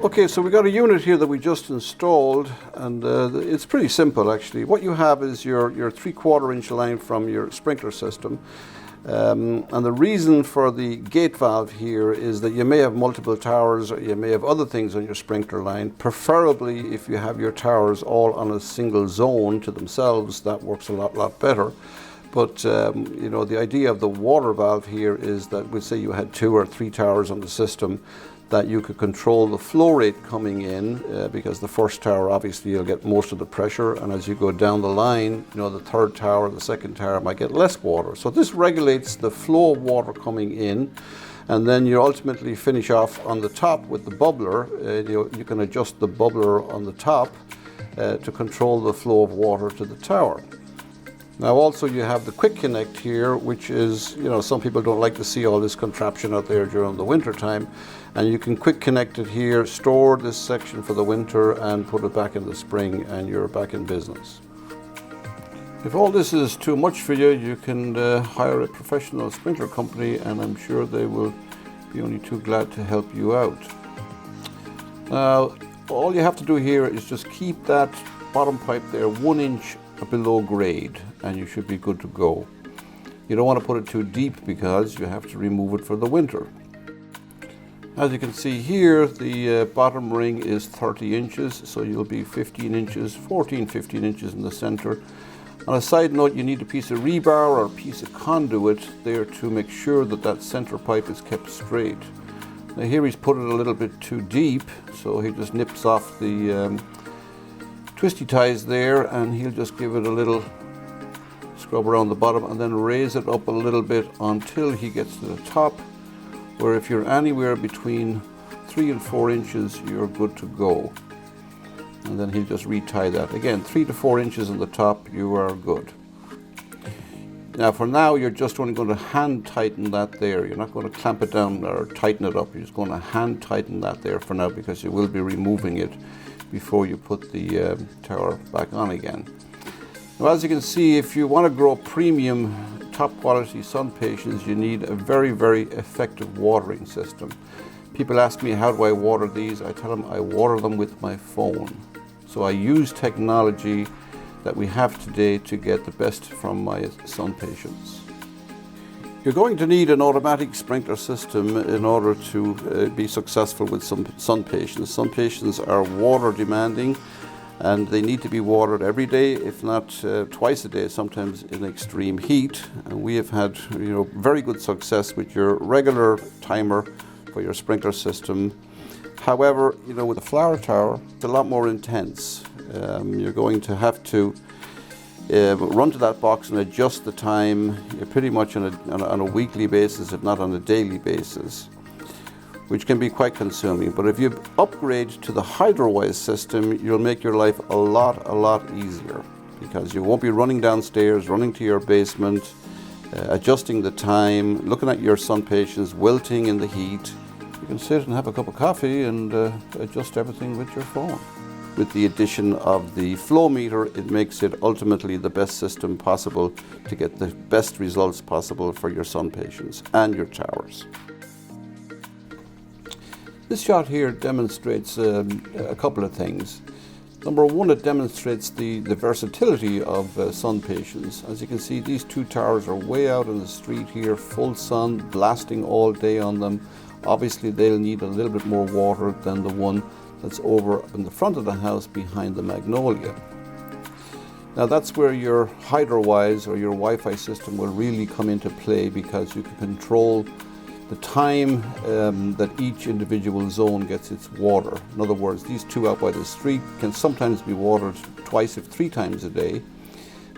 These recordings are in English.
Okay, so we got a unit here that we just installed, and it's pretty simple actually. What you have is your 3/4 inch line from your sprinkler system. And the reason for the gate valve here is that you may have multiple towers, or you may have other things on your sprinkler line. Preferably if you have your towers all on a single zone to themselves, that works a lot better. But you know, the idea of the water valve here is that, we'd say you had 2 or 3 towers on the system, that you could control the flow rate coming in, because the first tower obviously you'll get most of the pressure, and as you go down the line, you know, the third tower, the second tower might get less water. So this regulates the flow of water coming in, and then you ultimately finish off on the top with the bubbler. You can adjust the bubbler on the top to control the flow of water to the tower. Now also you have the quick connect here, which is, you know, some people don't like to see all this contraption out there during the winter time, and you can quick connect it here, store this section for the winter and put it back in the spring, and you're back in business. If all this is too much for you, you can hire a professional sprinkler company, and I'm sure they will be only too glad to help you out. Now all you have to do here is just keep that bottom pipe there 1 inch below grade, and you should be good to go. You don't want to put it too deep because you have to remove it for the winter. As you can see here, the bottom ring is 30 inches, so you'll be 15 inches, 15 inches in the center. On a side note, you need a piece of rebar or a piece of conduit there to make sure that that center pipe is kept straight. Now here he's put it a little bit too deep, so he just nips off the twisty ties there, and he'll just give it a little scrub around the bottom and then raise it up a little bit until he gets to the top, where if you're anywhere between 3 and 4 inches, you're good to go. And then he'll just retie that. Again, 3 to 4 inches on the top, you are good. Now for now, you're just only going to hand tighten that there. You're not going to clamp it down or tighten it up. You're just going to hand tighten that there for now, because you will be removing it before you put the tower back on again. Now, as you can see, if you want to grow premium top quality sun patience, you need a very effective watering system. People ask me, how do I water these? I tell them I water them with my phone. So I use technology that we have today to get the best from my sun patience. You're going to need an automatic sprinkler system in order to be successful with some sun patience. Sun patience are water demanding, and they need to be watered every day, if not twice a day, sometimes in extreme heat. And we have had, you know, very good success with your regular timer for your sprinkler system. However, you know, with the flower tower, it's a lot more intense. You're going to have to run to that box and adjust the time pretty much on a weekly basis, if not on a daily basis, which can be quite consuming. But if you upgrade to the HydroWise system, you'll make your life a lot easier, because you won't be running downstairs, running to your basement, adjusting the time, looking at your sun patience wilting in the heat. You can sit and have a cup of coffee and adjust everything with your phone. With the addition of the flow meter, it makes it ultimately the best system possible to get the best results possible for your sun patience and your towers. This shot here demonstrates a couple of things. Number one, it demonstrates the versatility of sun patience. As you can see, these 2 towers are way out in the street here, full sun, blasting all day on them. Obviously, they'll need a little bit more water than the one that's over in the front of the house behind the magnolia. Now that's where your HydroWise or your Wi-Fi system will really come into play, because you can control the time that each individual zone gets its water. In other words, these 2 out by the street can sometimes be watered twice, if 3 times a day.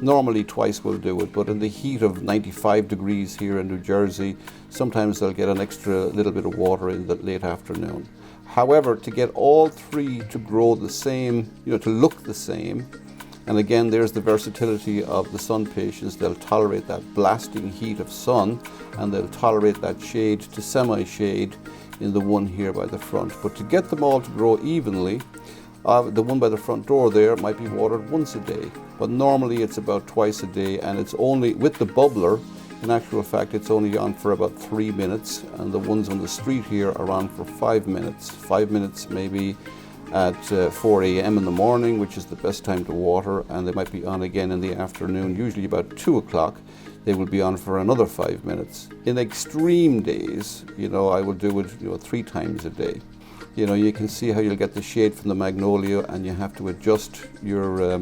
Normally twice will do it, but in the heat of 95 degrees here in New Jersey, sometimes they'll get an extra little bit of water in the late afternoon. However, to get all 3 to grow the same, you know, to look the same, and again, there's the versatility of the sun patience. They'll tolerate that blasting heat of sun, and they'll tolerate that shade to semi-shade in the one here by the front. But to get them all to grow evenly, the one by the front door there might be watered once a day, but normally it's about twice a day, and it's only with the bubbler, In actual fact, it's only on for about 3 minutes, and the ones on the street here are on for 5 minutes. 5 minutes maybe at 4 a.m. in the morning, which is the best time to water, and they might be on again in the afternoon, usually about 2 o'clock. They will be on for another 5 minutes. In extreme days, I will do it 3 times a day. You can see how you'll get the shade from the magnolia, and you have to adjust your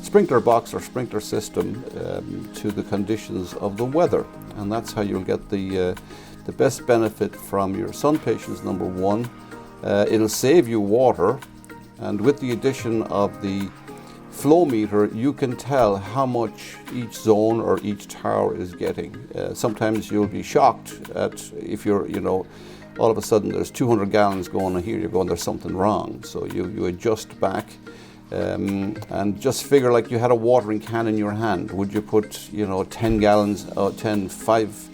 sprinkler box or sprinkler system to the conditions of the weather, and that's how you'll get the best benefit from your sun patients. Number one, it'll save you water, and with the addition of the flow meter, you can tell how much each zone or each tower is getting. Sometimes you'll be shocked at if you're, all of a sudden there's 200 gallons going on here, you're going, there's something wrong. So you adjust back and just figure like you had a watering can in your hand. Would you put, 10 gallons, 5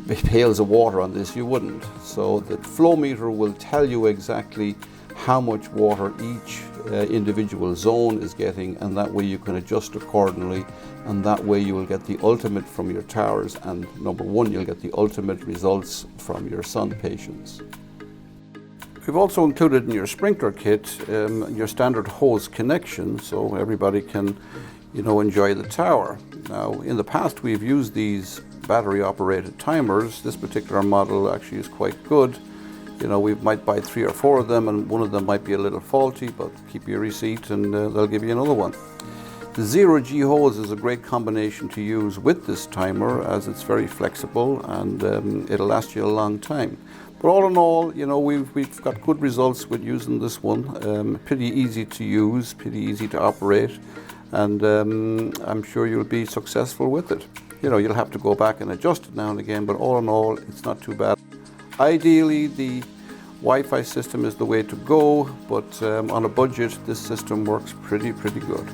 pails of water on this? You wouldn't. So the flow meter will tell you exactly how much water each individual zone is getting, and that way you can adjust accordingly, and that way you will get the ultimate from your towers, and number one, you'll get the ultimate results from your sun patients. We've also included in your sprinkler kit your standard hose connection, so everybody can enjoy the tower. Now, in the past we've used these battery operated timers. This particular model actually is quite good. We might buy 3 or 4 of them, and one of them might be a little faulty, but keep your receipt and they'll give you another one. The 0G hose is a great combination to use with this timer, as it's very flexible and it'll last you a long time. But all in all, we've got good results with using this one. Pretty easy to use, pretty easy to operate, and I'm sure you'll be successful with it. You'll have to go back and adjust it now and again, but all in all, it's not too bad. Ideally, the Wi-Fi system is the way to go, but on a budget, this system works pretty good.